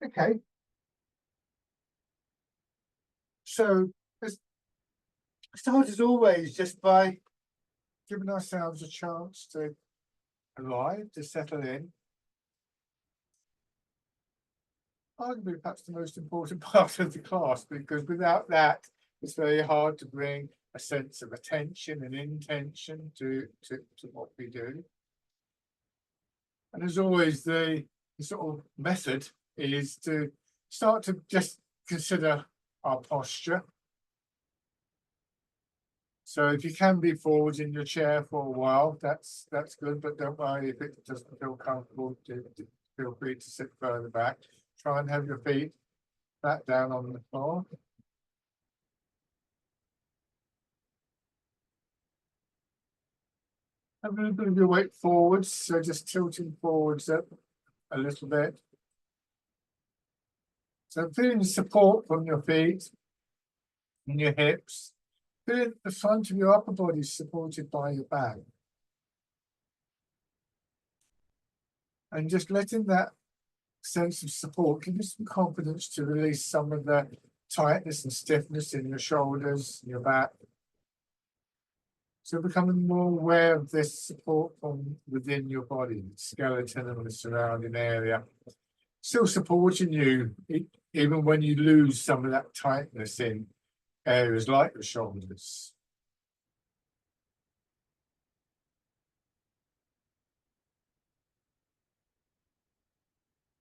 Okay, so let's start as always just by giving ourselves a chance to arrive, to settle in. Arguably, perhaps the most important part of the class, because without that, it's very hard to bring a sense of attention and intention to what we do. And as always, the sort of method is to start to just consider our posture. So if you can be forwards in your chair for a while, that's good, but don't worry if it doesn't feel comfortable, to feel free to sit further back. Try and have your feet back down on the floor. Have a little bit of your weight forwards, so just tilting forwards up a little bit. So feeling the support from your feet and your hips. Feeling the front of your upper body supported by your back. And just letting that sense of support give you some confidence to release some of the tightness and stiffness in your shoulders, your back. So becoming more aware of this support from within your body, the skeleton and the surrounding area. Still supporting you, even when you lose some of that tightness in areas like the shoulders.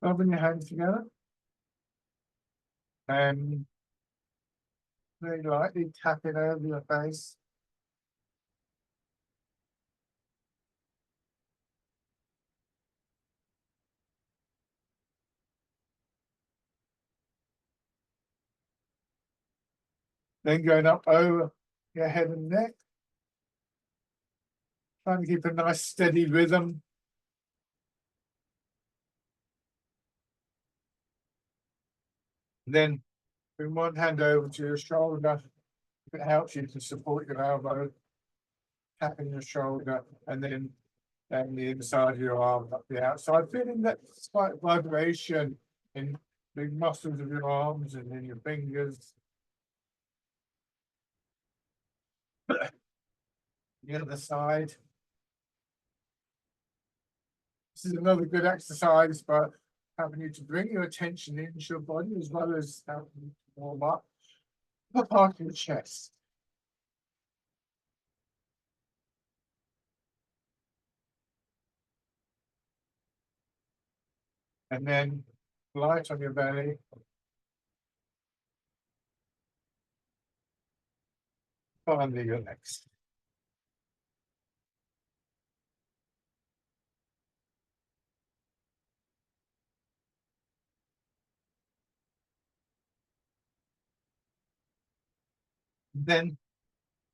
Rubbing your hands together. And very lightly tapping over your face. Then going up over your head and neck. Trying to keep a nice steady rhythm. Then bring one hand over to your shoulder. If it helps you to support your elbow, tapping your shoulder, and then the inside of your arm up the outside, feeling that slight vibration in the muscles of your arms and in your fingers. The other side. This is another good exercise for having you to bring your attention into your body as well as having you to warm up the part of your chest. And then light on your belly. Under your legs. Then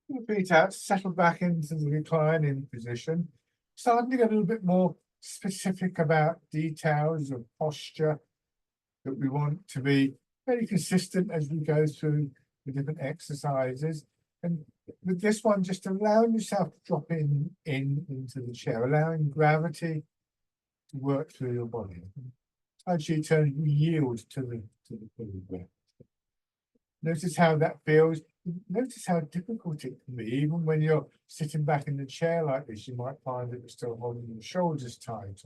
your feet out, settle back into the reclining position. Starting to get a little bit more specific about details of posture that we want to be very consistent as we go through the different exercises. And with this one, just allowing yourself to drop into the chair, allowing gravity to work through your body. Actually, yield to the breath. Notice how that feels. Notice how difficult it can be. Even when you're sitting back in the chair like this, you might find that you're still holding your shoulders tight.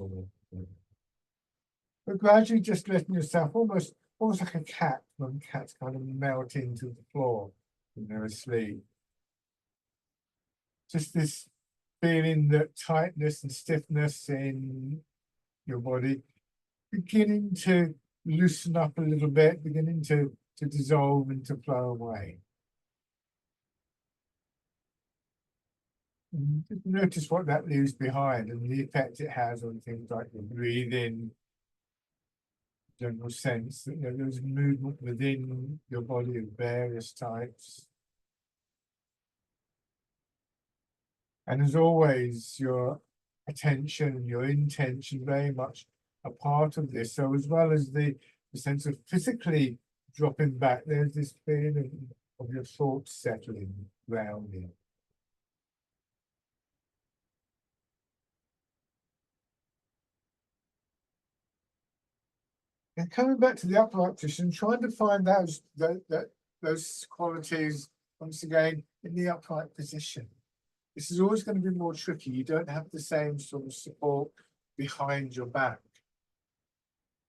But gradually just letting yourself almost like a cat, when cats kind of melt into the floor when they're asleep. Just this feeling that tightness and stiffness in your body beginning to loosen up a little bit, beginning to dissolve and to flow away. And notice what that leaves behind and the effect it has on things like your breathing, general sense that there's movement within your body of various types. And as always, your attention and your intention very much a part of this. So as well as the sense of physically dropping back, there's this feeling of your thoughts settling, grounding. And coming back to the upright position, trying to find those qualities once again in the upright position. This is always going to be more tricky. You don't have the same sort of support behind your back.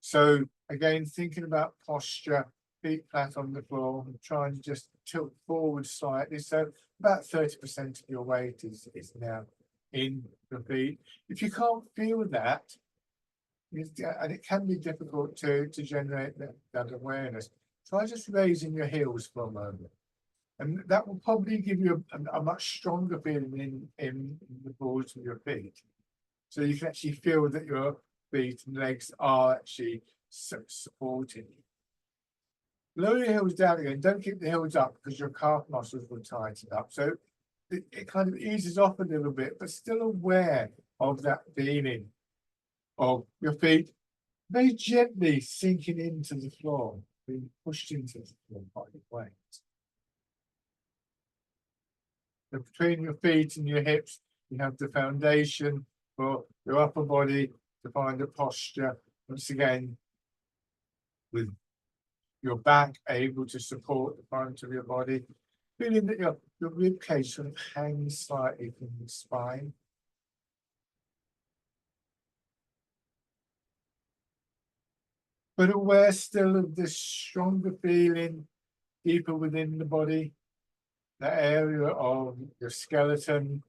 So again, thinking about posture, feet flat on the floor, and trying to just tilt forward slightly. So about 30% of your weight is now in the feet. If you can't feel that, and it can be difficult to generate that awareness, try just raising your heels for a moment. And that will probably give you a much stronger feeling in the balls of your feet. So you can actually feel that your feet and legs are actually supporting you. Lower your heels down again. Don't keep the heels up because your calf muscles will tighten up. So it kind of eases off a little bit, but still aware of that feeling of your feet very gently sinking into the floor, being pushed into the floor by your weight. So between your feet and your hips, you have the foundation for your upper body to find a posture. Once again, with your back able to support the front of your body, feeling that your rib cage sort of hangs slightly from the spine. But aware still of this stronger feeling deeper within the body, the area of your skeleton.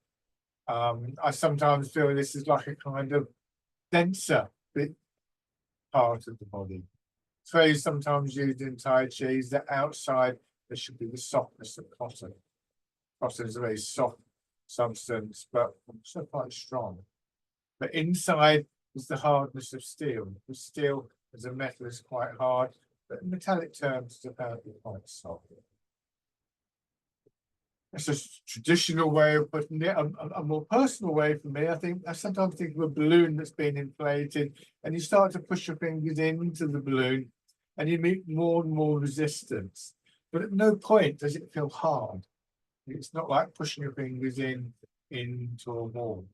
I sometimes feel this is like a kind of denser bit part of the body. Phrase sometimes used in Tai Chi is that outside there should be the softness of cotton. Cotton is a very soft substance, but also quite strong. But inside is the hardness of steel. The steel as a metal is quite hard, but in metallic terms it's apparently quite soft. It's a traditional way of putting it. A more personal way for me, I sometimes think of a balloon that's been inflated, and you start to push your fingers into the balloon, and you meet more and more resistance. But at no point does it feel hard. It's not like pushing your fingers into a wall.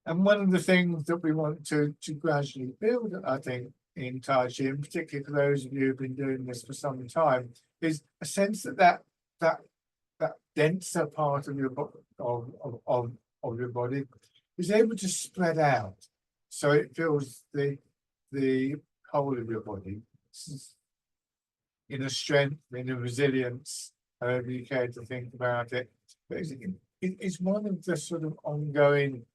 And one of the things that we want to gradually build, I think, in Tai Chi, and particularly for those of you who've been doing this for some time, is a sense that denser part of your body is able to spread out, so it fills the whole of your body in a strength, in a resilience, however you care to think about it. But it's one of the sort of ongoing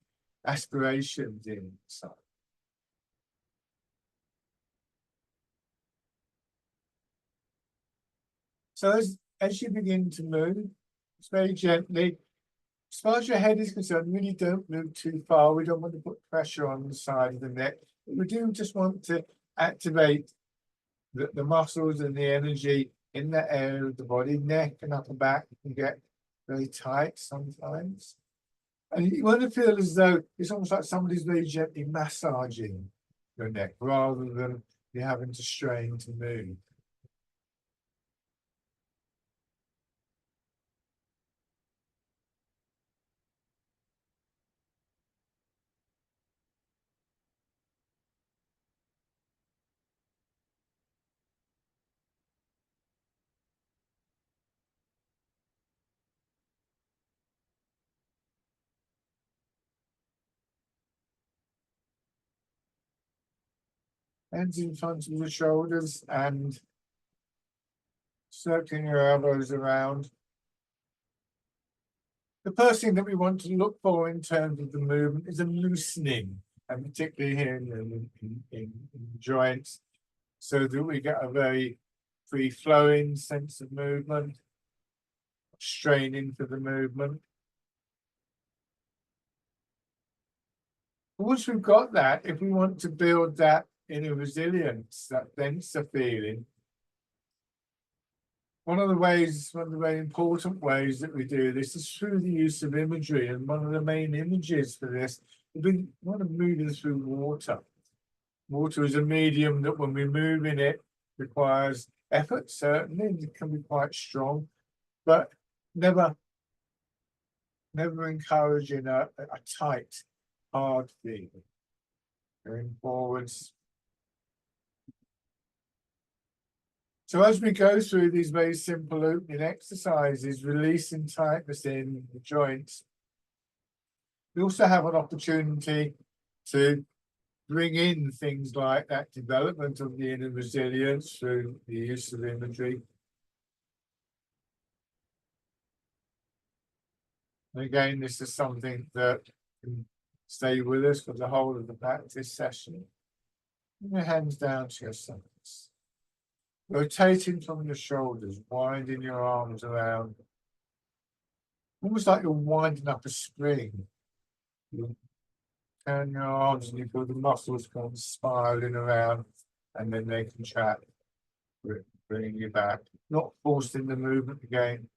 aspirations inside. So as you begin to move, it's very gently. As far as your head is concerned, really don't move too far. We don't want to put pressure on the side of the neck. We do just want to activate the muscles and the energy in that area of the body. Neck and upper back can get very tight sometimes. And you want to feel as though it's almost like somebody's very gently massaging your neck rather than you having to strain to move. Hands in front of the shoulders and circling your elbows around. The first thing that we want to look for in terms of the movement is a loosening, and particularly here in the joints, so that we get a very free-flowing sense of movement, strain into the movement. Once we've got that, if we want to build that inner resilience, that denser feeling, one of the very important ways that we do this is through the use of imagery. And one of the main images for this, we want to move it through water. Water is a medium that when we move in it requires effort, certainly, and it can be quite strong, but never encouraging a tight, hard feeling. Going forwards, So as we go through these very simple opening exercises, releasing tightness in the joints, we also have an opportunity to bring in things like that development of the inner resilience through the use of imagery. And again, this is something that can stay with us for the whole of the practice session. Bring your hands down to your sides. Rotating from your shoulders, winding your arms around. Almost like you're winding up a spring. You turn your arms and you feel the muscles come spiraling around and then they contract, bringing you back. Not forcing the movement again.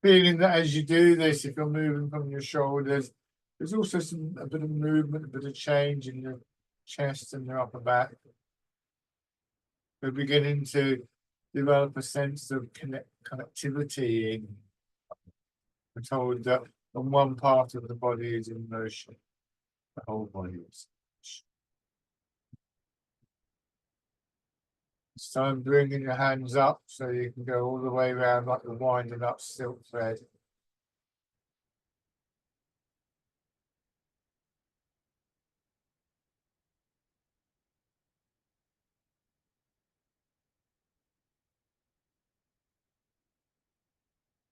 Feeling that as you do this, if you're moving from your shoulders, there's also a bit of movement, a bit of change in your chest and your upper back. We're beginning to develop a sense of connectivity in. We're told that when one part of the body is in motion, the whole body is in motion. It's time bringing your hands up so you can go all the way around like you're winding up silk thread.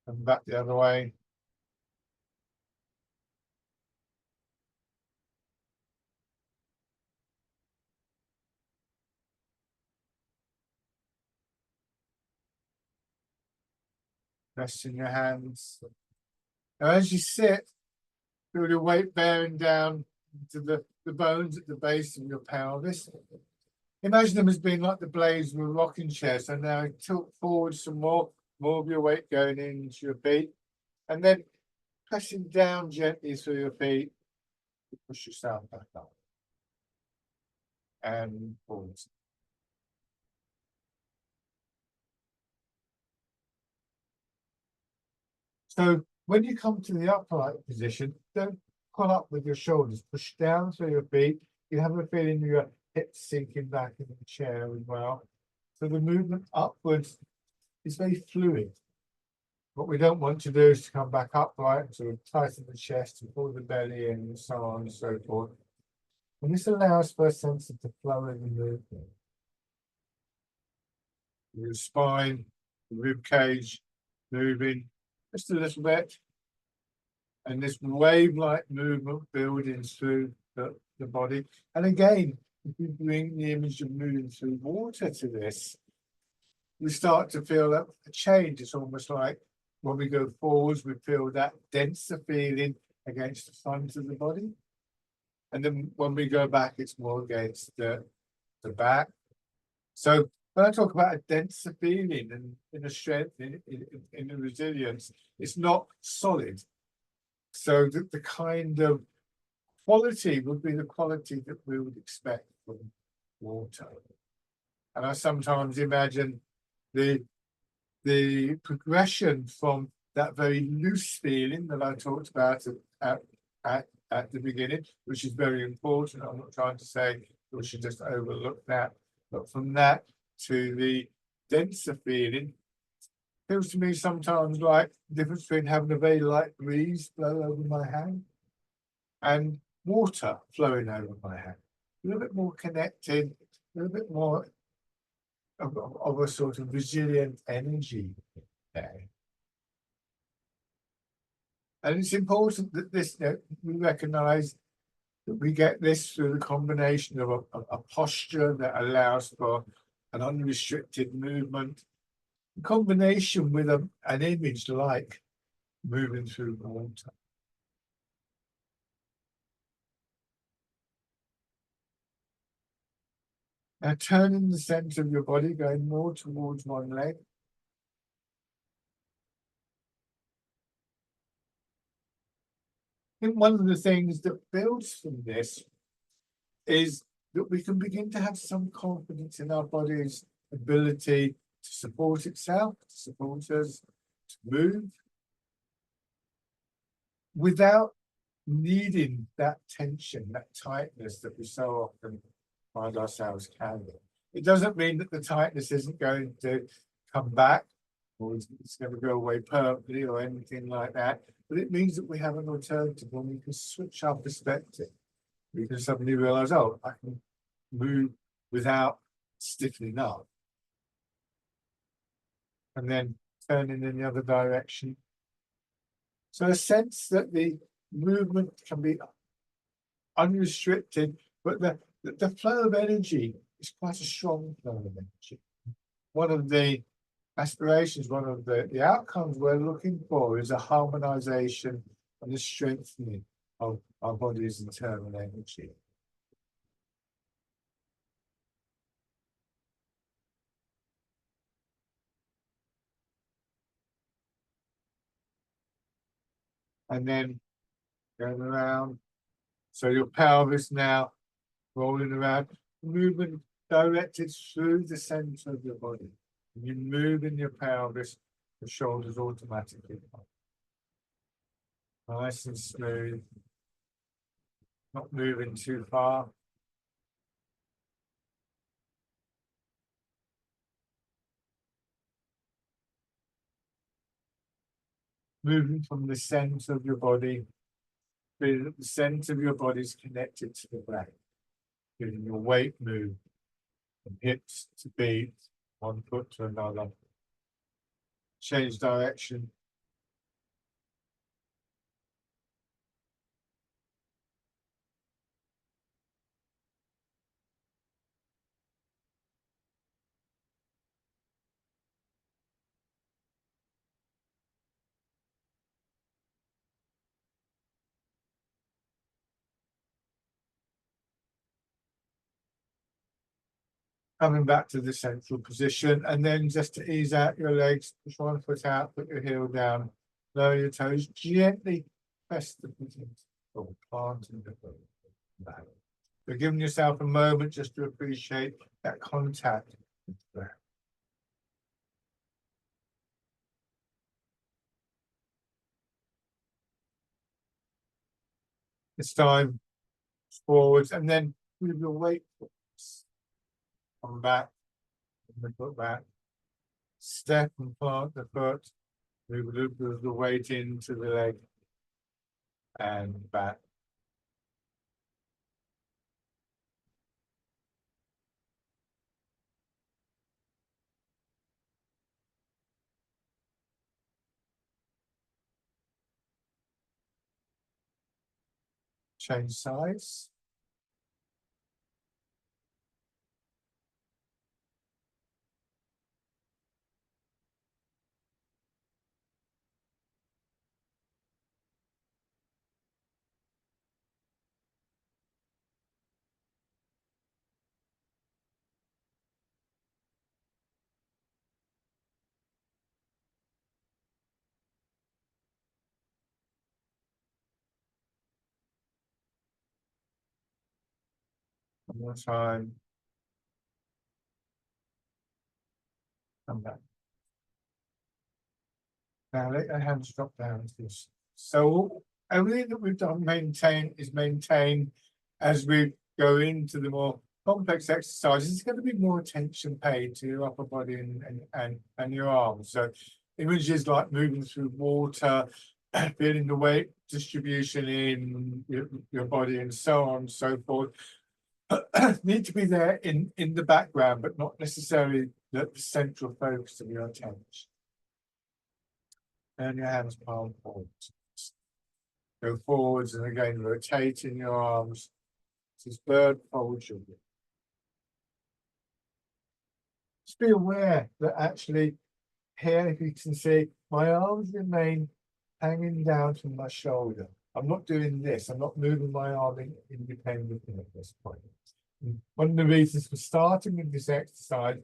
And back the other way. Resting your hands. Now as you sit, feel your weight bearing down to the bones at the base of your pelvis. Imagine them as being like the blades of a rocking chair. So now tilt forward some more of your weight going into your feet. And then pressing down gently through your feet to push yourself back up. And forward. So when you come to the upright position, don't pull up with your shoulders, push down through your feet. You have a feeling your hips sinking back into the chair as well. So the movement upwards is very fluid. What we don't want to do is to come back upright, so tighten the chest and pull the belly in and so on and so forth. And this allows for a sense of the flow in the movement. Your spine, the rib cage moving just a little bit. And this wave-like movement building through the body. And again, if you bring the image of moving through water to this, we start to feel that a change. It's almost like when we go forwards, we feel that denser feeling against the front of the body. And then when we go back, it's more against the back. So when I talk about a denser feeling and in a strength, in a resilience, it's not solid. So the kind of quality would be the quality that we would expect from water. And I sometimes imagine the progression from that very loose feeling that I talked about at the beginning, which is very important. I'm not trying to say we should just overlook that, but from that to the denser feeling, feels to me sometimes like the difference between having a very light breeze blow over my hand and water flowing over my hand. A little bit more connected, a little bit more of a sort of resilient energy there. And it's important that this, we recognize that we get this through the combination of a posture that allows for an unrestricted movement, in combination with an image like moving through water. Now turning the center of your body, going more towards one leg. I think one of the things that builds from this is that we can begin to have some confidence in our body's ability to support itself, to support us, to move, without needing that tension, that tightness that we so often find ourselves carrying. It doesn't mean that the tightness isn't going to come back or it's going to go away permanently or anything like that. But it means that we have an alternative when we can switch our perspective. We can suddenly realize, oh, I can move without stiffening up. And then turning in the other direction. So a sense that the movement can be unrestricted, but the flow of energy is quite a strong flow of energy. One of the aspirations, one of the outcomes we're looking for is a harmonization and the strengthening of our body's internal energy. And then going around. So your pelvis now rolling around, movement directed through the center of your body. When you move in your pelvis, the shoulders automatically up. Nice and smooth, not moving too far. Moving from the center of your body, feeling that the center of your body is connected to the back. Feeling your weight move from hips to feet, one foot to another. Change direction. Coming back to the central position, and then just to ease out your legs, push one foot out, put your heel down, lower your toes, gently press the foot into or planting the foot back. You're giving yourself a moment just to appreciate that contact with the ground. This time forwards, and then move your weight forwards. Come back, and the foot back. Step and plant the foot. Move the weight into the leg and back. Change sides. One more time. Come back. Now let your hands drop down to this. So everything that we've done is maintained as we go into the more complex exercises. It's going to be more attention paid to your upper body and your arms. So images like moving through water, feeling the weight distribution in your body and so on and so forth need to be there in the background, but not necessarily the central focus of your attention. Turn your hands palm forwards. Go forwards and again rotating your arms. This is bird fold your wing. Just be aware that actually here, if you can see, my arms remain hanging down from my shoulder. I'm not doing this. I'm not moving my arm independently at this point. And one of the reasons for starting with this exercise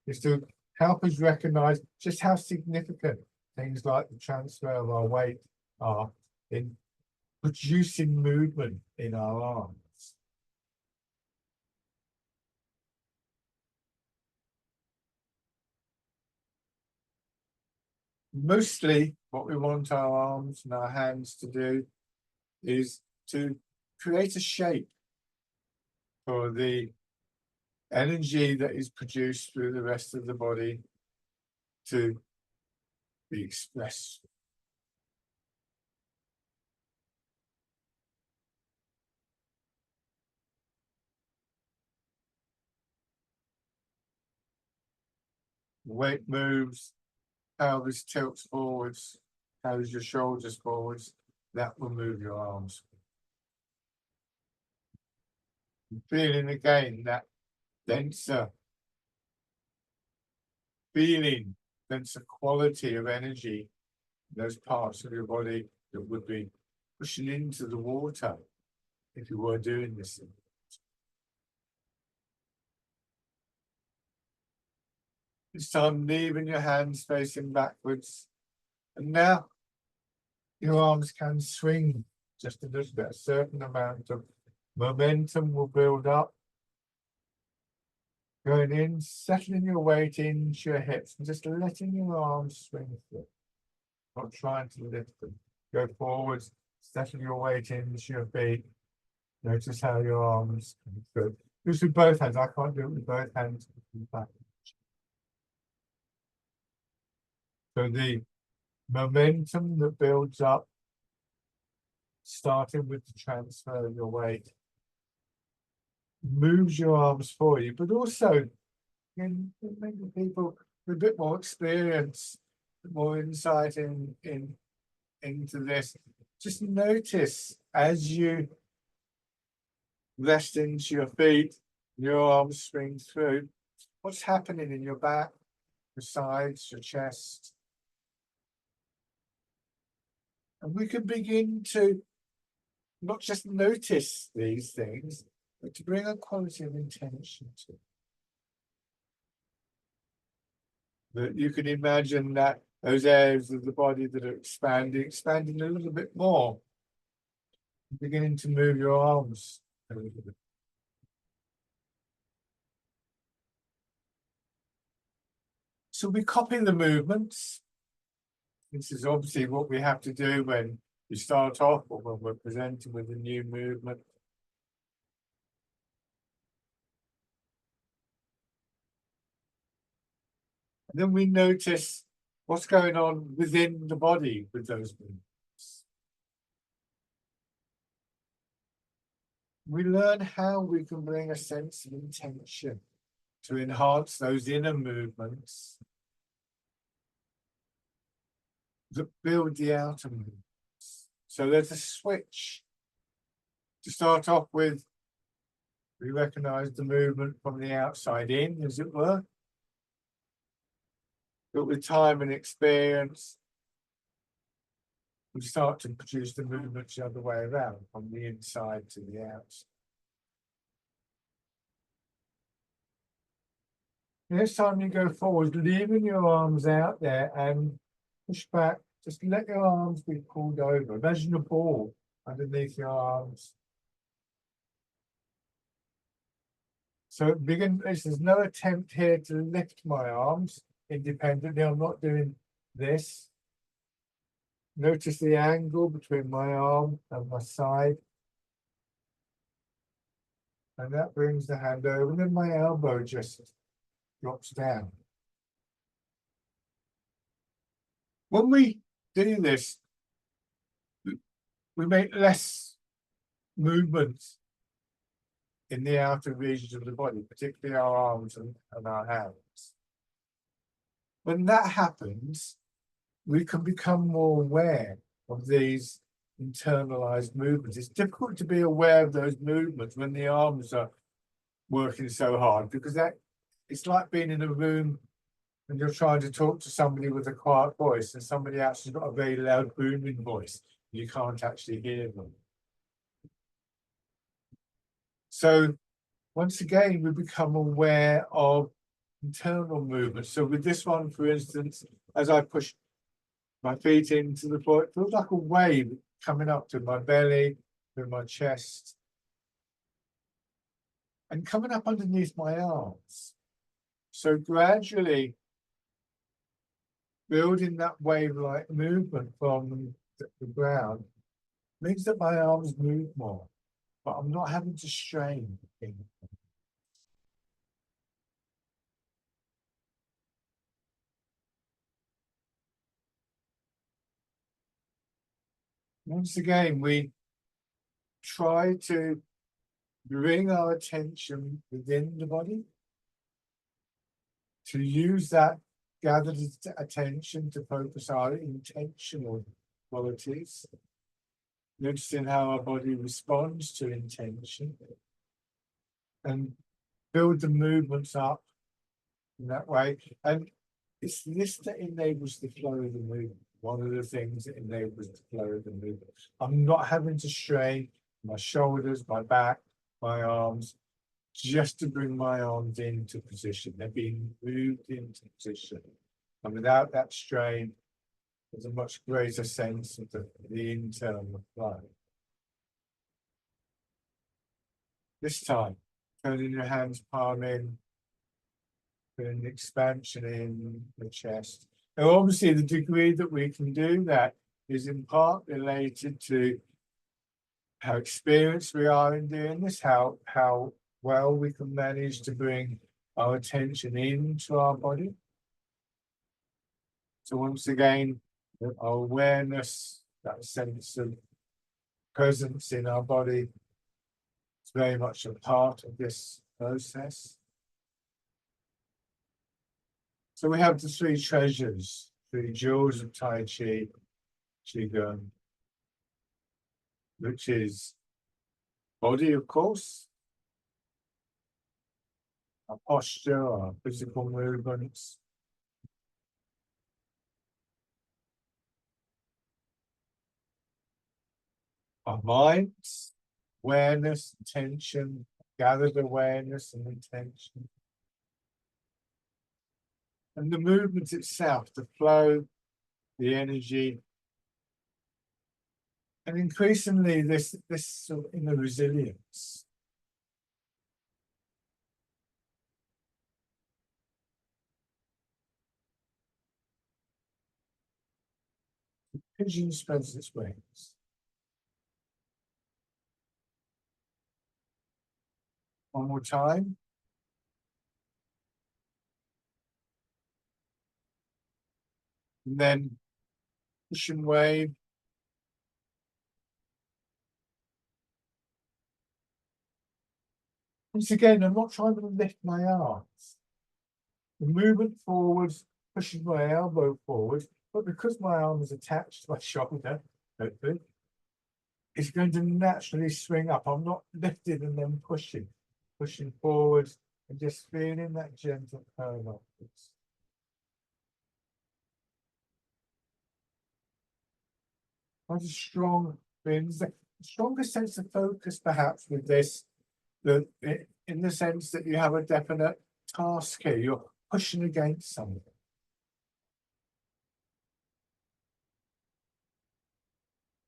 is to help us recognize just how significant things like the transfer of our weight are in producing movement in our arms. Mostly what we want our arms and our hands to do is to create a shape for the energy that is produced through the rest of the body to be expressed. Weight moves, pelvis tilts forwards, carries your shoulders forwards, that will move your arms. Feeling again that denser feeling, denser quality of energy, those parts of your body that would be pushing into the water if you were doing this. This time leaving your hands facing backwards. And now your arms can swing just a little bit. A certain amount of momentum will build up. Going in, settling your weight into your hips and just letting your arms swing through. Not trying to lift them. Go forwards, settle your weight into your feet. Notice how your arms come through. This with both hands. I can't do it with both hands. So the momentum that builds up, starting with the transfer of your weight, moves your arms for you, but also in maybe people with a bit more experience, more insight into this. Just notice as you rest into your feet, your arms swing through, what's happening in your back, your sides, your chest. And we can begin to not just notice these things, but to bring a quality of intention to it. That you can imagine that those areas of the body that are expanding a little bit more, beginning to move your arms a little bit. So we copy the movements. This is obviously what we have to do when we start off or when we're presenting with a new movement. And then we notice what's going on within the body with those movements. We learn how we can bring a sense of intention to enhance those inner movements that build the outer movements. So there's a switch. To start off with, we recognize the movement from the outside in, as it were. But with time and experience, we start to produce the movements the other way around, from the inside to the outside. Next time you go forward, leaving your arms out there and push back. Just let your arms be pulled over. Imagine a ball underneath your arms. So begin. There's no attempt here to lift my arms independently. I'm not doing this. Notice the angle between my arm and my side. And that brings the hand over, and then my elbow just drops down. When we do this, we make less movements in the outer regions of the body, particularly our arms and our hands. When that happens, we can become more aware of these internalized movements. It's difficult to be aware of those movements when the arms are working so hard, because that it's like being in a room and you're trying to talk to somebody with a quiet voice and somebody else has got a very loud booming voice. You can't actually hear them. So once again, we become aware of internal movements. So with this one, for instance, as I push my feet into the floor, it feels like a wave coming up to my belly, to my chest, and coming up underneath my arms. So gradually building that wave-like movement from the ground means that my arms move more, but I'm not having to strain. Once again, we try to bring our attention within the body, to use that gathered attention to focus our intentional qualities, noticing how our body responds to intention, and build the movements up in that way. And it's this that enables the flow of the movement. One of the things that enables the flow of the movement. I'm not having to strain my shoulders, my back, my arms, just to bring my arms into position. They're being moved into position. And without that strain, there's a much greater sense of the internal flow. This time, turning your hands palm in, an expansion in the chest. Now, obviously, the degree that we can do that is in part related to how experienced we are in doing this, how well we can manage to bring our attention into our body. So once again, our awareness, that sense of presence in our body, is very much a part of this process. So we have the three treasures, the jewels of Tai Chi, Qigong, which is body, of course, our posture, our physical movements, our minds, awareness, attention, gathered awareness and intention. And the movement itself, the flow, the energy, and increasingly this sort of inner resilience. The pigeon spreads its wings. One more time. And then push and wave. Once again, I'm not trying to lift my arms. The movement forwards, pushing my elbow forward, but because my arm is attached to my shoulder, hopefully, it's going to naturally swing up. I'm not lifting and then pushing forward and just feeling that gentle curve upwards. Quite a strong fins, a stronger sense of focus perhaps with this, in the sense that you have a definite task here, you're pushing against something.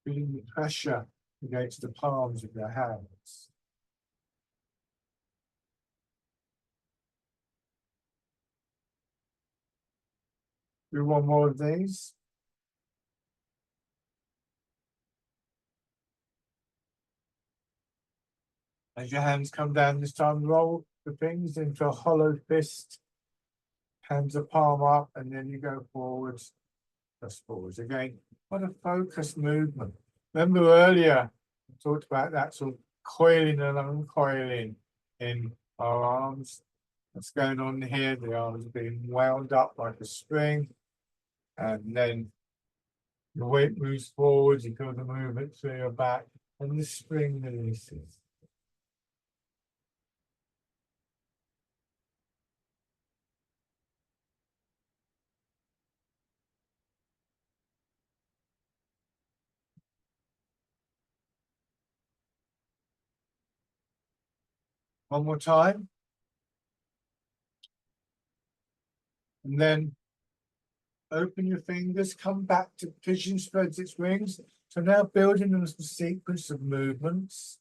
Feeling the pressure against the palms of your hands. Do one more of these. As your hands come down this time, roll the fingers into a hollow fist. Hands are palm up, and then you go forwards, press forwards again. What a focused movement. Remember earlier, we talked about that sort of coiling and uncoiling in our arms. What's going on here? The arms are being wound up like a string. And then the weight moves forward, you feel the movement through your back, and the spring releases. One more time. And then open your fingers, come back to pigeon spreads its wings. So now building a sequence of movements.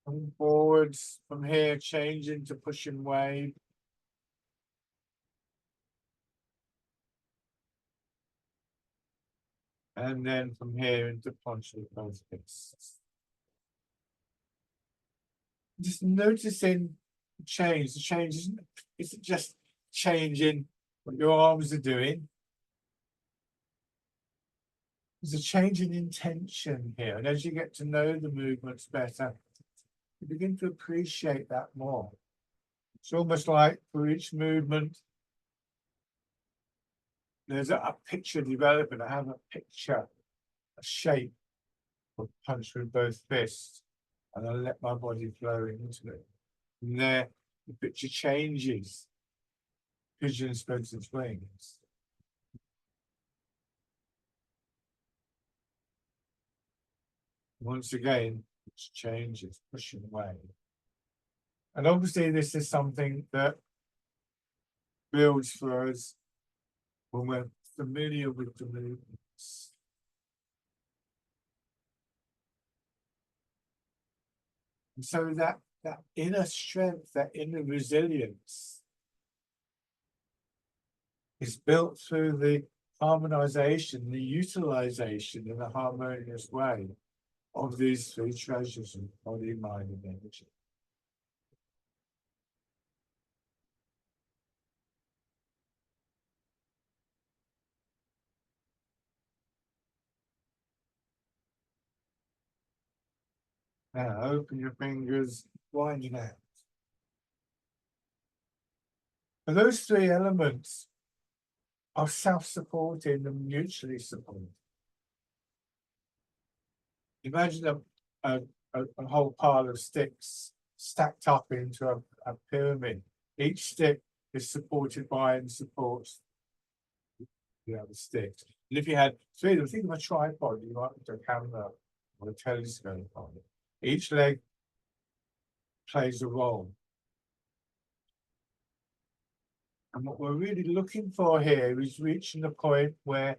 Coming forwards from here, changing to push and wave. And then from here into punch with both fists. Just noticing the change. The change isn't just changing what your arms are doing. There's a change in intention here. And as you get to know the movements better, you begin to appreciate that more. It's almost like for each movement, there's a picture developing. I have a picture, a shape of punch with both fists, and I let my body flow into it. From there, the picture changes. Pigeon spreads its wings. Once again, it changes, pushing away. And obviously, this is something that builds for us when we're familiar with the movements. And so that inner strength, that inner resilience is built through the harmonization, the utilization in a harmonious way of these three treasures of body, mind, and energy. Now open your fingers, winding out. And those three elements are self-supporting and mutually supporting. Imagine a whole pile of sticks stacked up into a pyramid. Each stick is supported by and supports the other sticks. And if you had three of them, think of a tripod, you might put a camera or a telescope on it. Each leg plays a role. And what we're really looking for here is reaching the point where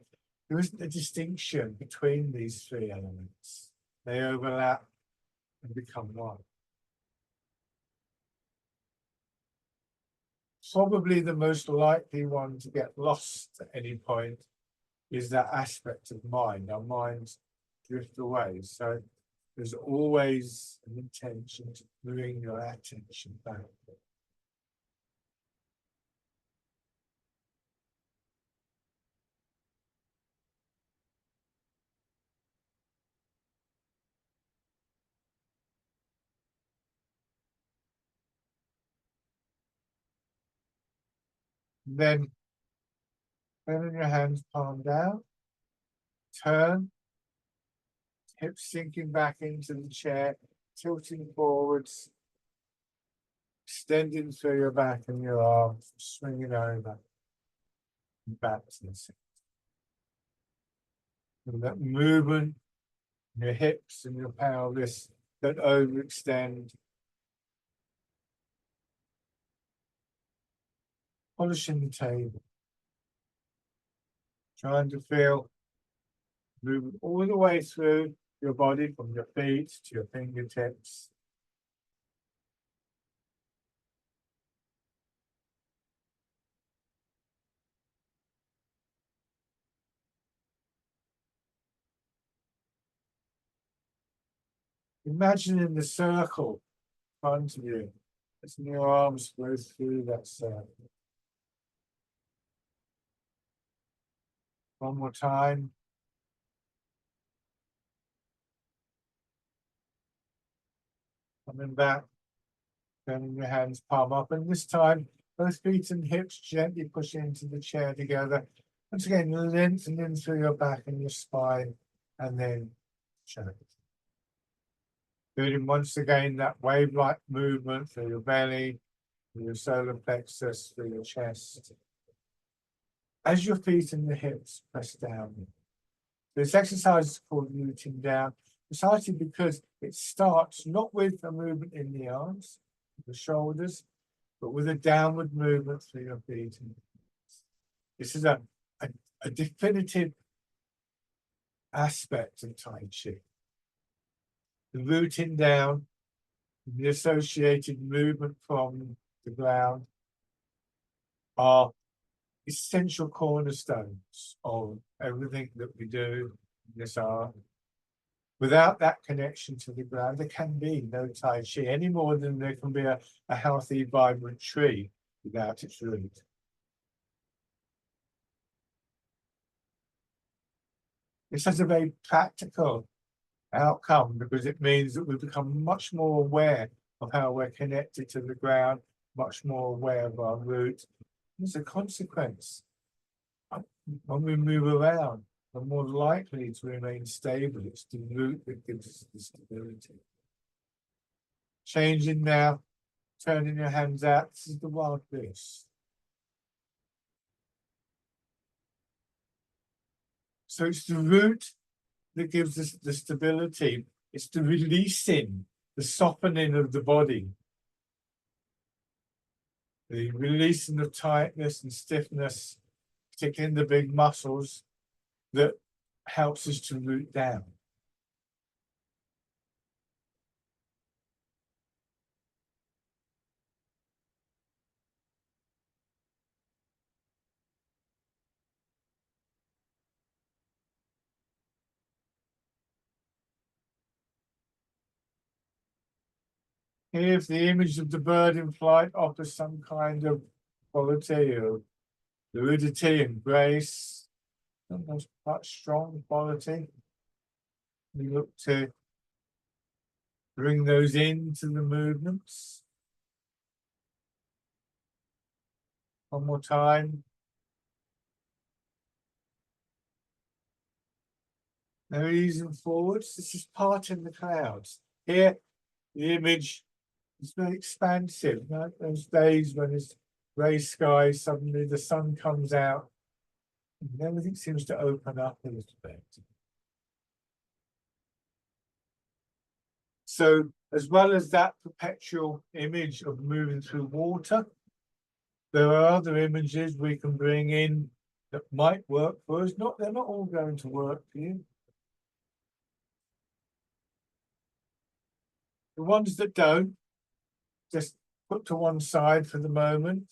there isn't a distinction between these three elements. They overlap and become one. Probably the most likely one to get lost at any point is that aspect of mind. Our minds drift away. So there's always an intention to bring your attention back. Then bend your hands palm down, turn, hips sinking back into the chair, tilting forwards, extending through your back and your arms, swinging over and back to the seat. And that movement in your hips and your pelvis that overextend. Polishing the table. Trying to feel movement all the way through your body from your feet to your fingertips. Imagining the circle in front of you as your arms go through that circle. One more time. Coming back, turning your hands palm up, and this time both feet and hips gently push into the chair together. Once again, lengthening through your back and your spine, and then shut it. Doing once again that wave-like movement through your belly, through your solar plexus, through your chest. As your feet and the hips press down. This exercise is called rooting down, precisely because it starts not with a movement in the arms, the shoulders, but with a downward movement through your feet. This is a definitive aspect of Tai Chi. The rooting down, the associated movement from the ground are essential cornerstones of everything that we do in this art. Without that connection to the ground, there can be no Tai Chi, any more than there can be a healthy, vibrant tree without its root. This has a very practical outcome because it means that we become much more aware of how we're connected to the ground, much more aware of our roots. As a consequence, when we move around, we're more likely to remain stable. It's the root that gives us the stability. Changing now, turning your hands out. This is the wild goose. So it's the root that gives us the stability. It's the releasing, the softening of the body. The releasing of tightness and stiffness, particularly in the big muscles, that helps us to root down. If the image of the bird in flight offers some kind of quality of fluidity and grace, sometimes quite strong quality, we look to bring those into the movements. One more time. Now easing forwards. This is parting the clouds. Here, the image is very expansive. Right? Those days when it's grey sky, suddenly the sun comes out, and everything seems to open up a little bit. So, as well as that perpetual image of moving through water, there are other images we can bring in that might work for us. They're not all going to work for you. The ones that don't, just put to one side for the moment.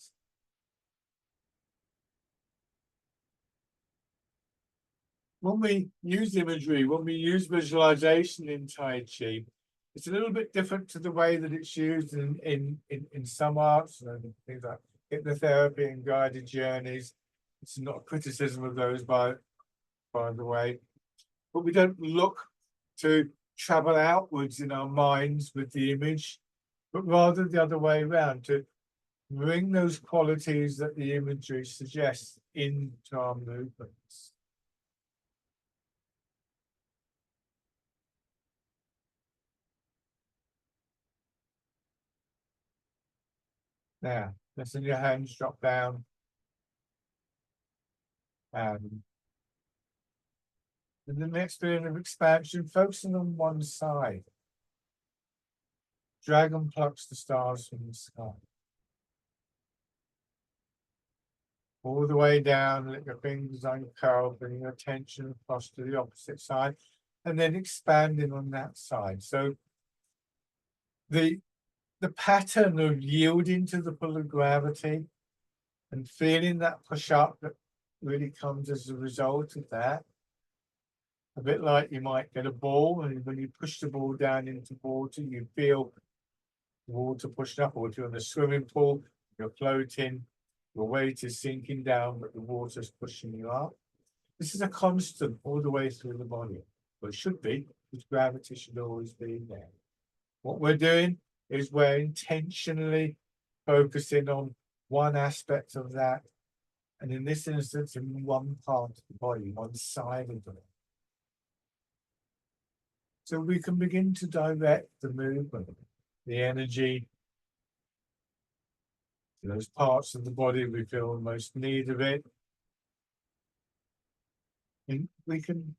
When we use imagery, when we use visualization in Tai Chi, it's a little bit different to the way that it's used in some arts and things like hypnotherapy and guided journeys. It's not a criticism of those, by the way. But we don't look to travel outwards in our minds with the image, but rather the other way around, to bring those qualities that the imagery suggests into our movements. Now, letting your hands drop down. And in the next feeling of expansion, focusing on one side. Dragon plucks the stars from the sky. All the way down, let your fingers uncurl, bringing your attention across to the opposite side, and then expanding on that side. So the pattern of yielding to the pull of gravity and feeling that push up that really comes as a result of that. A bit like you might get a ball, and when you push the ball down into water, you feel water pushed up, or if you're in a swimming pool, you're floating, your weight is sinking down, but the water's pushing you up. This is a constant all the way through the body. Well, it should be, because gravity should always be there. What we're doing is we're intentionally focusing on one aspect of that, and in this instance, in one part of the body, one side of it. So we can begin to direct the movement, the energy, those parts of the body we feel most need of it. And we can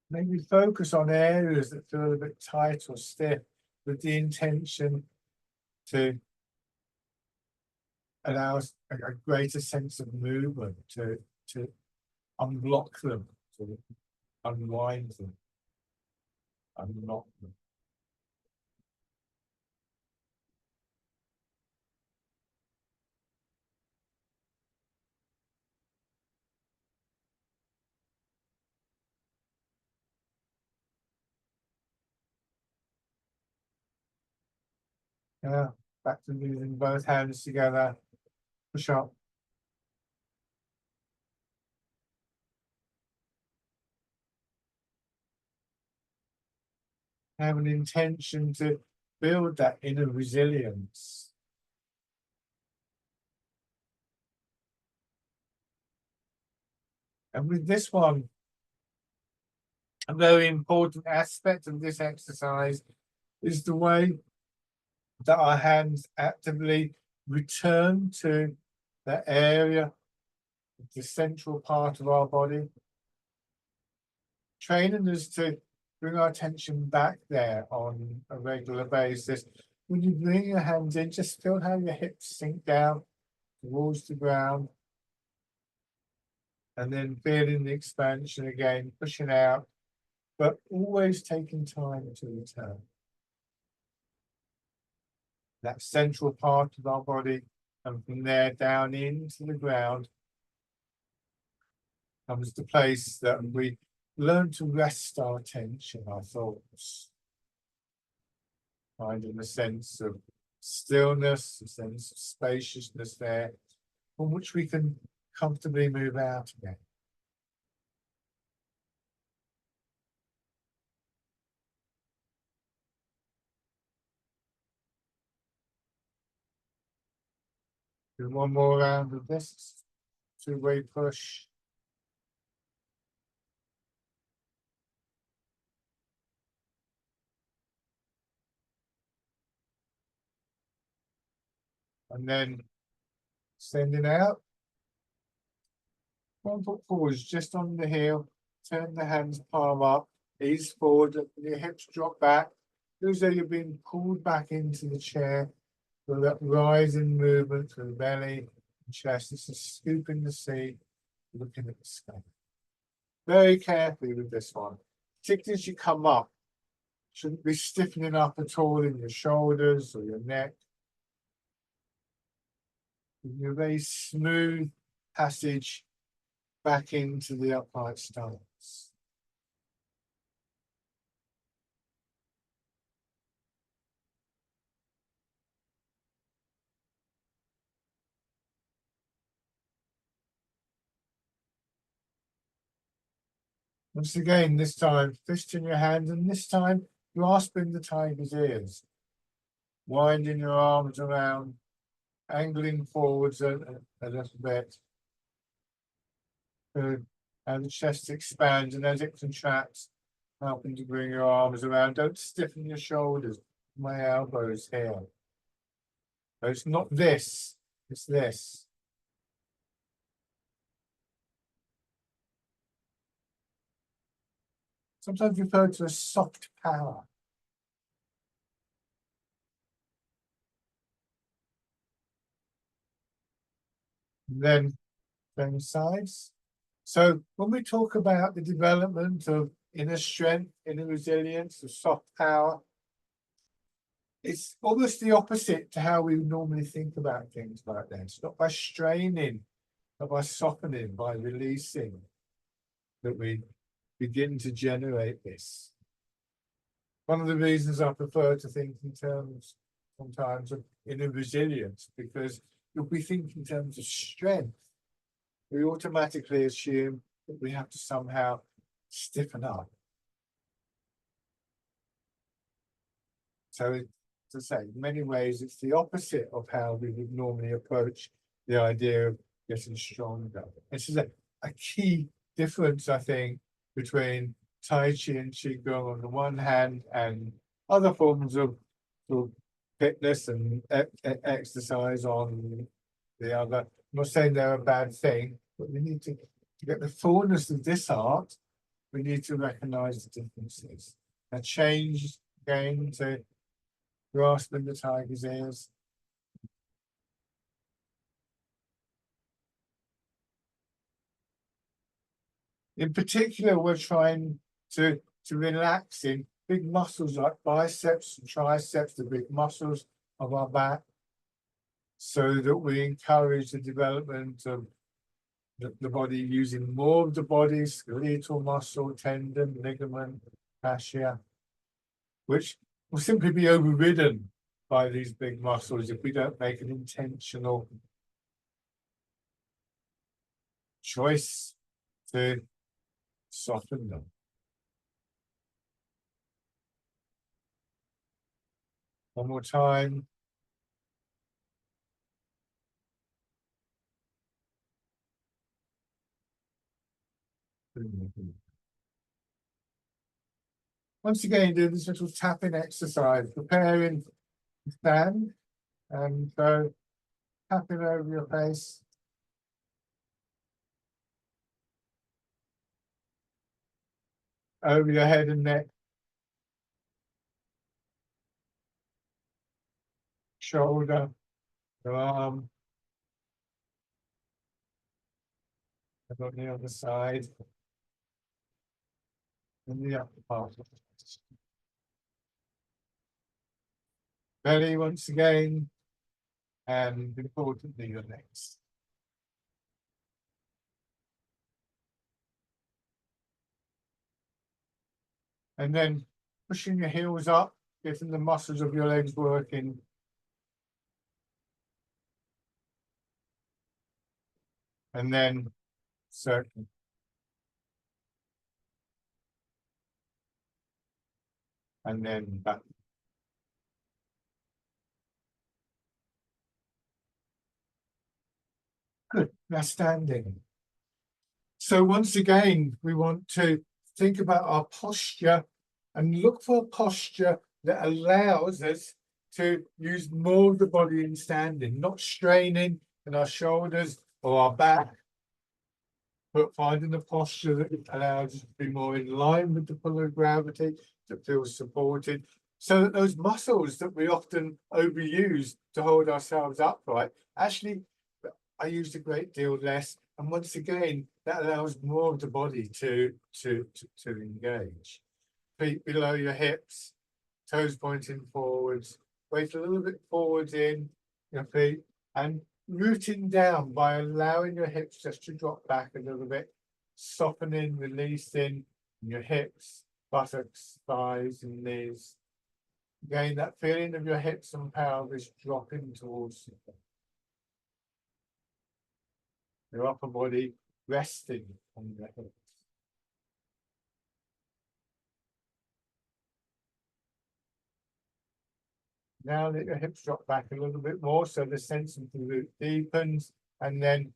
maybe focus on areas that feel a bit tight or stiff with the intention to allow us a greater sense of movement, to unblock them, to unwind them, unlock them. Yeah, back to using both hands together, push up. have an intention to build that inner resilience. And with this one, a very important aspect of this exercise is the way that our hands actively return to the area, the central part of our body. Training us to bring our attention back there on a regular basis. When you bring your hands in, just feel how your hips sink down towards the ground. And then feeling the expansion again, pushing out, but always taking time to return. That central part of our body, and from there down into the ground comes the place that we learn to rest our attention, our thoughts, finding a sense of stillness, a sense of spaciousness there, from which we can comfortably move out again. Do one more round of this two-way push. And then sending out. One foot forwards, just on the heel. Turn the hands palm up, ease forward, your hips drop back. Feels though you're being pulled back into the chair. With that rising movement through the belly and chest. This is scooping the seat, looking at the sky. Very carefully with this one. Particularly as you come up, shouldn't be stiffening up at all in your shoulders or your neck. Your very smooth passage back into the upright stance. Once again, this time, fist in your hand, and this time, grasping the tiger's ears. Winding your arms around, angling forwards a little bit. Good. And the chest expands, and as it contracts, helping to bring your arms around. Don't stiffen your shoulders. My elbows here. So it's not this, it's this. Sometimes referred to as soft power. And then sides. So when we talk about the development of inner strength, inner resilience, of soft power, it's almost the opposite to how we normally think about things like that. It's not by straining, but by softening, by releasing, that we begin to generate this. One of the reasons I prefer to think in terms sometimes of inner resilience, because if we think in terms of strength, we automatically assume that we have to somehow stiffen up. So, to say, in many ways, it's the opposite of how we would normally approach the idea of getting stronger. This is a key difference, I think, between Tai Chi and Qigong on the one hand, and other forms of fitness and exercise on the other. I'm not saying they're a bad thing, but we need to get the fullness of this art. We need to recognize the differences. A change again to grasping the tiger's ears. In particular, we're trying to relax in big muscles like biceps and triceps, the big muscles of our back, so that we encourage the development of the body using more of the body, skeletal muscle, tendon, ligament, fascia, which will simply be overridden by these big muscles if we don't make an intentional choice to soften them. One more time. Once again, do this little tapping exercise, preparing to stand. And so tapping over your face. Over your head and neck. Shoulder, your arm. And on the other side. And the upper part of the face. Belly once again. And importantly, your legs. And then pushing your heels up, getting the muscles of your legs working. And then circle. And then back. Good, now standing. So once again, we want to think about our posture and look for a posture that allows us to use more of the body in standing, not straining in our shoulders or our back, but finding a posture that allows us to be more in line with the pull of gravity, that feels supported, so that those muscles that we often overuse to hold ourselves upright actually are used a great deal less. And once again, that allows more of the body to engage. Feet below your hips, toes pointing forwards, weight a little bit forwards in your feet, and rooting down by allowing your hips just to drop back a little bit, softening, releasing your hips, buttocks, thighs, and knees. Again, that feeling of your hips and pelvis dropping towards you. Your upper body resting on your hips. Now let your hips drop back a little bit more, so the sense of the root deepens, and then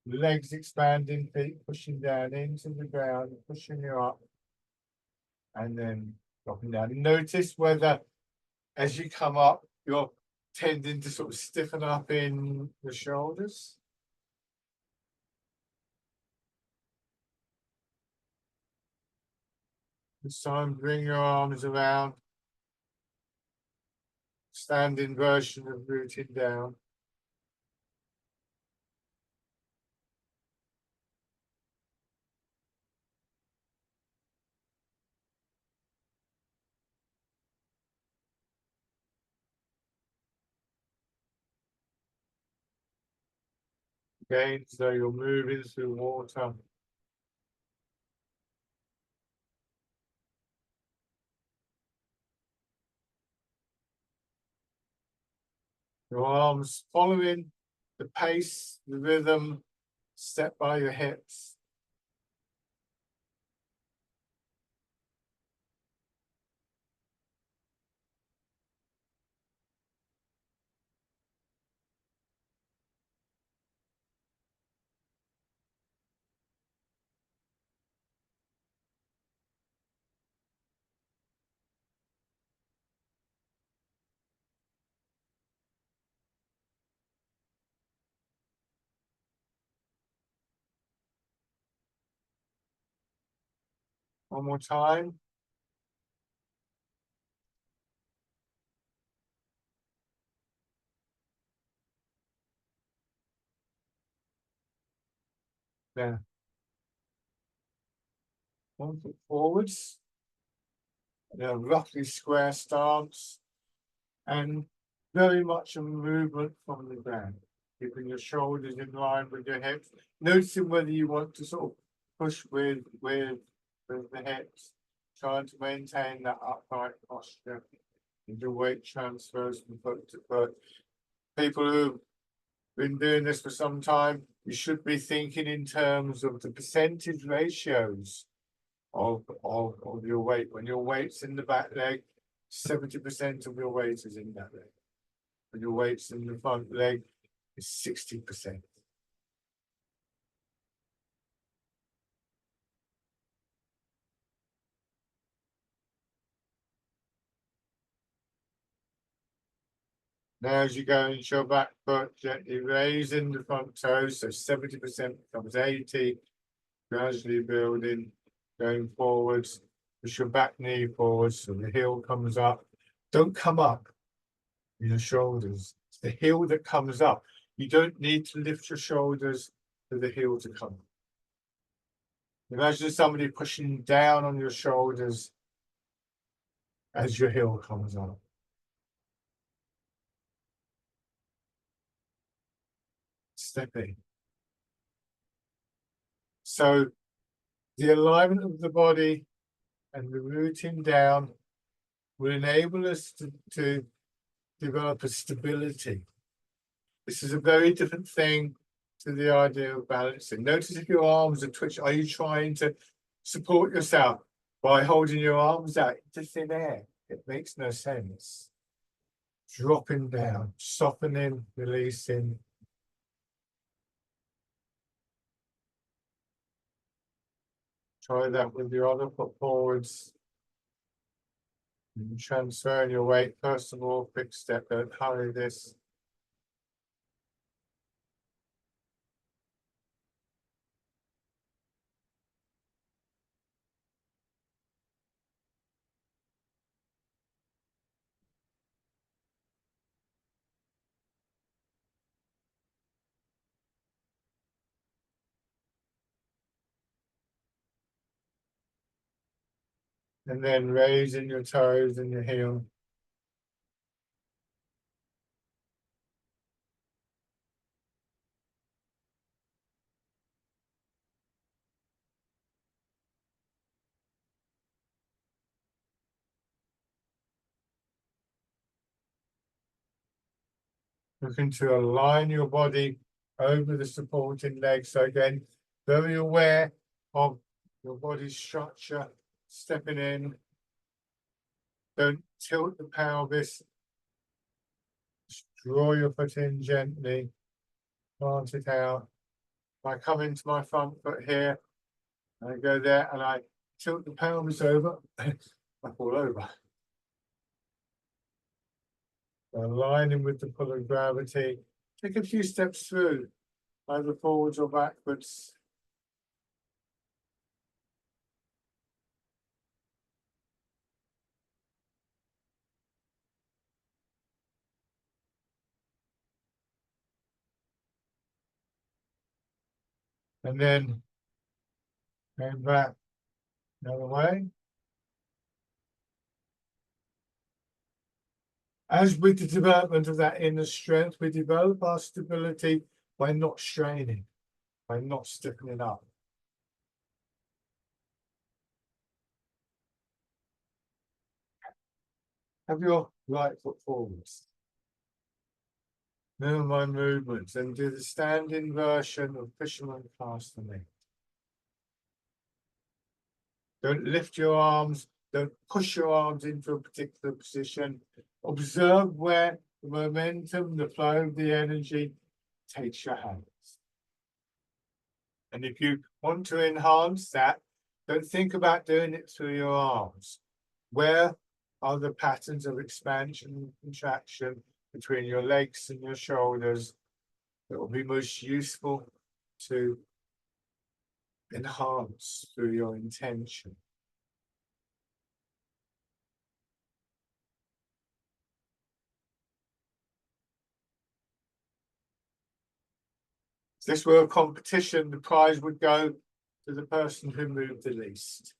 legs expanding, feet pushing down into the ground, pushing you up, and then dropping down. And notice whether, as you come up, you're tending to sort of stiffen up in the shoulders. This time, bring your arms around. Standing version of rooting down. Again, so you're moving through water. Your arms following the pace, the rhythm, step by your hips. One more time. There. 1 foot forwards. Roughly square stance. And very much a movement from the ground. Keeping your shoulders in line with your hips. Noticing whether you want to sort of push with the hips. Trying to maintain that upright posture. And your weight transfers from foot to foot. People who've been doing this for some time, you should be thinking in terms of the percentage ratios of your weight. When your weight's in the back leg, 70% of your weight is in that leg. And your weight's in the front leg is 60%. Now, as you go into your back foot, gently raising the front toes, so 70% becomes 80, gradually building, going forwards, push your back knee forwards, so the heel comes up. Don't come up with your shoulders. It's the heel that comes up. You don't need to lift your shoulders for the heel to come. Imagine somebody pushing down on your shoulders as your heel comes up. Stepping. So the alignment of the body and the rooting down will enable us to develop a stability. This is a very different thing to the idea of balancing. Notice if your arms are twitching, are you trying to support yourself by holding your arms out into thin air? It makes no sense. Dropping down, softening, releasing. Try that with your other foot forwards. And transferring your weight, first of all, quick step, don't hurry this. And then raising your toes and your heel. Looking to align your body over the supporting leg. So again, very aware of your body's structure, stepping in. Don't tilt the pelvis. Just draw your foot in gently, plant it out. I come into my front foot here, and I go there, and I tilt the pelvis over, I fall over. Aligning with the pull of gravity. Take a few steps through, either forwards or backwards. And then going back the other way. As with the development of that inner strength, we develop our stability by not straining, by not stiffening up. Have your right foot forwards. Move my movements and do the standing version of fisherman cast the knee. Don't lift your arms, don't push your arms into a particular position. Observe where the momentum, the flow of the energy takes your hands. And if you want to enhance that, don't think about doing it through your arms. Where are the patterns of expansion and contraction between your legs and your shoulders that will be most useful to enhance through your intention? If this were a competition, the prize would go to the person who moved the least.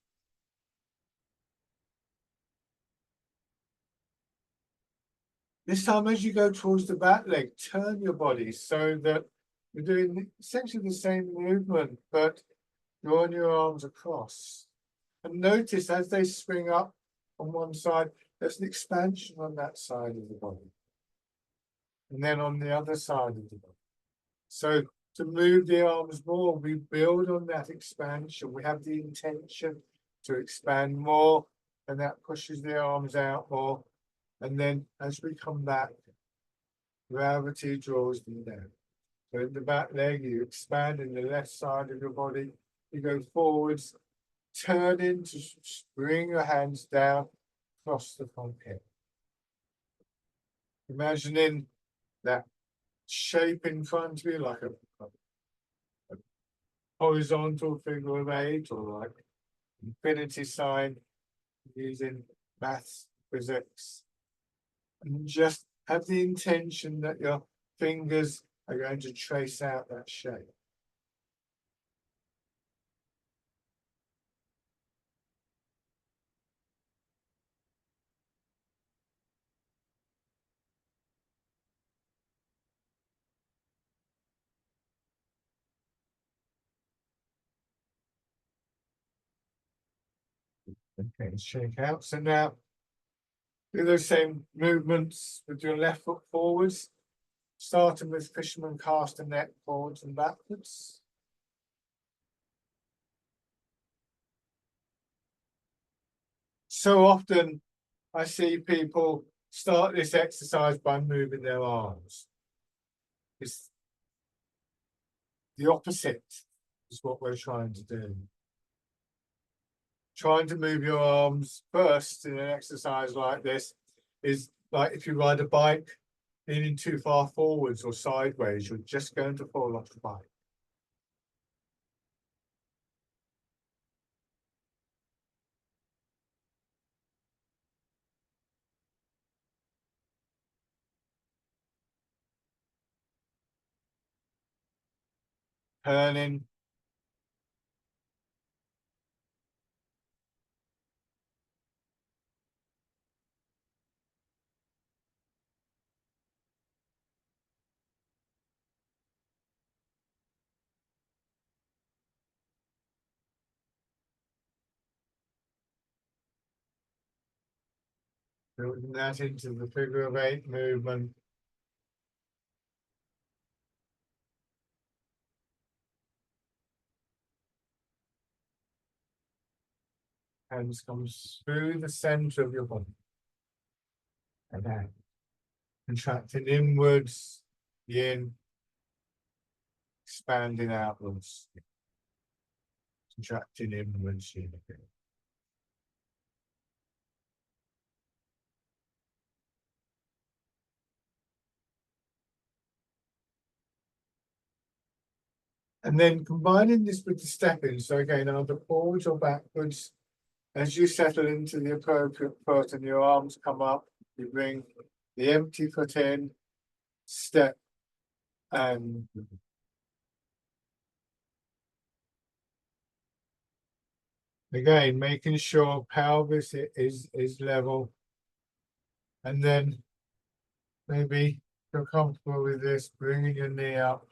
This time, as you go towards the back leg, turn your body so that you're doing essentially the same movement, but drawing your arms across. And notice as they swing up on one side, there's an expansion on that side of the body. And then on the other side of the body. So to move the arms more, we build on that expansion. We have the intention to expand more and that pushes the arms out more. And then as we come back, gravity draws them down. So in the back leg, you expand in the left side of your body, you go forwards, turning to bring your hands down across the front hip. Imagining that shape in front of you, like a horizontal figure of eight, or like infinity sign using maths, physics, and just have the intention that your fingers are going to trace out that shape. Okay, shake out. So now do those same movements with your left foot forwards, starting with fisherman cast and neck forwards and backwards. So often I see people start this exercise by moving their arms. It's the opposite is what we're trying to do. Trying to move your arms first in an exercise like this is like if you ride a bike, leaning too far forwards or sideways, you're just going to fall off the bike. Turning. Building that into the figure of eight movement. Hands comes through the center of your body. And then contracting inwards, yin, expanding outwards, contracting inwards, yin again. And then combining this with the stepping. So again, either forwards or backwards. As you settle into the appropriate foot and your arms come up, you bring the empty foot in, step, and again, making sure pelvis is level. And then maybe feel comfortable with this, bringing your knee up,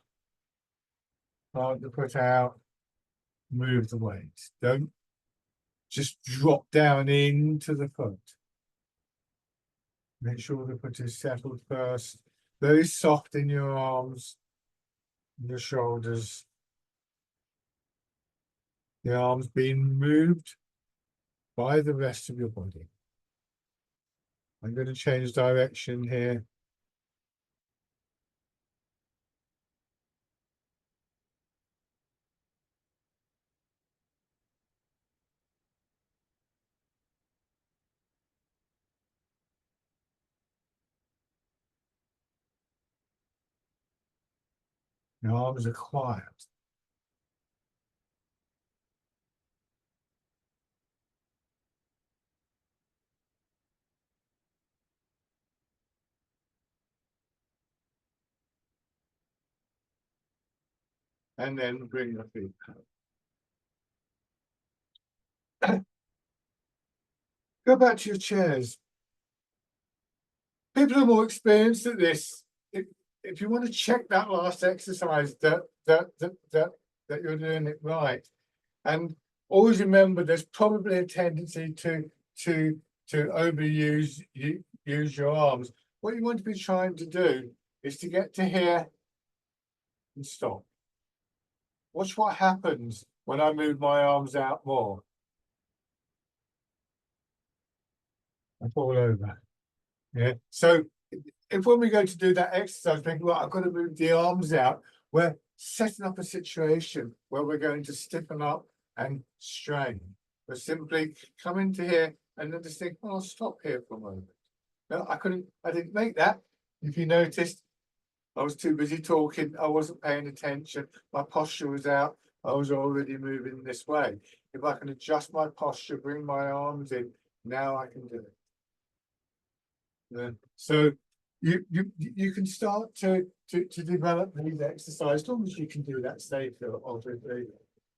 plant the foot out, move the weight. Don't just drop down into the foot. Make sure the foot is settled first. Very soft in your arms, your shoulders. The arms being moved by the rest of your body. I'm going to change direction here. The arms are quiet. And then bring your feet out. Go back to your chairs. People are more experienced at this. If you want to check that last exercise that you're doing it right, and always remember there's probably a tendency to overuse use your arms. What you want to be trying to do is to get to here and stop. Watch what happens when I move my arms out more. and fall over. Yeah, so if when we go to do that exercise, thinking, well, I've got to move the arms out, we're setting up a situation where we're going to stiffen up and strain. We're simply coming to here and then just think, well, I'll stop here for a moment. No, I didn't make that. If you noticed, I was too busy talking, I wasn't paying attention, my posture was out, I was already moving this way. If I can adjust my posture, bring my arms in, now I can do it. So you can start to develop these exercises, as long as you can do that safely, obviously.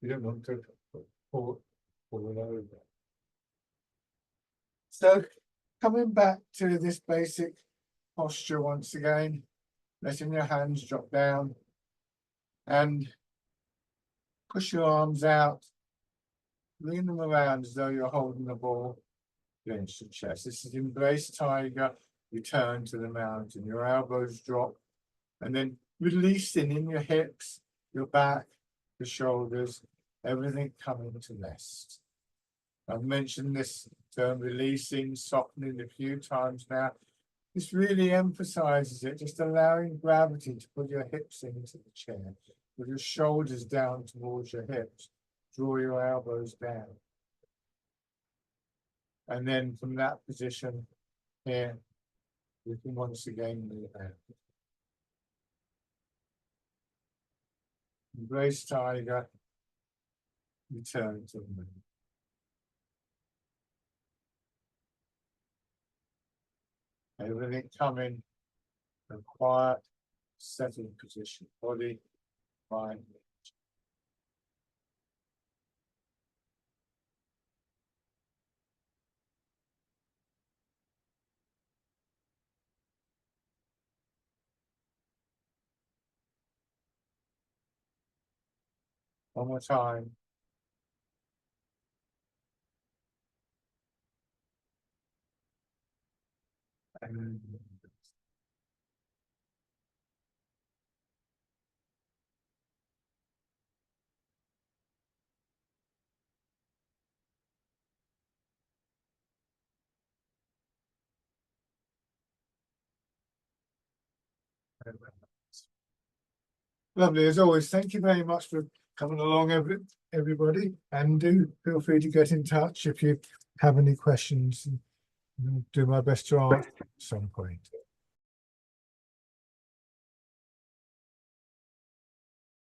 You don't want to fall over. So coming back to this basic posture once again, letting your hands drop down and push your arms out, lean them around as though you're holding the ball against your chest. This is embrace tiger. Return to the mountain, your elbows drop, and then releasing in your hips, your back, your shoulders, everything coming to rest. I've mentioned this term releasing, softening a few times now. This really emphasizes it, just allowing gravity to put your hips into the chair, with your shoulders down towards your hips, draw your elbows down. And then from that position here, we can once again move out. Embrace tiger, return to the moon. Everything coming, a quiet, settled position, body, mind. One more time. And lovely as always. Thank you very much for coming along, everybody. And do feel free to get in touch if you have any questions. I'll do my best to answer at some point.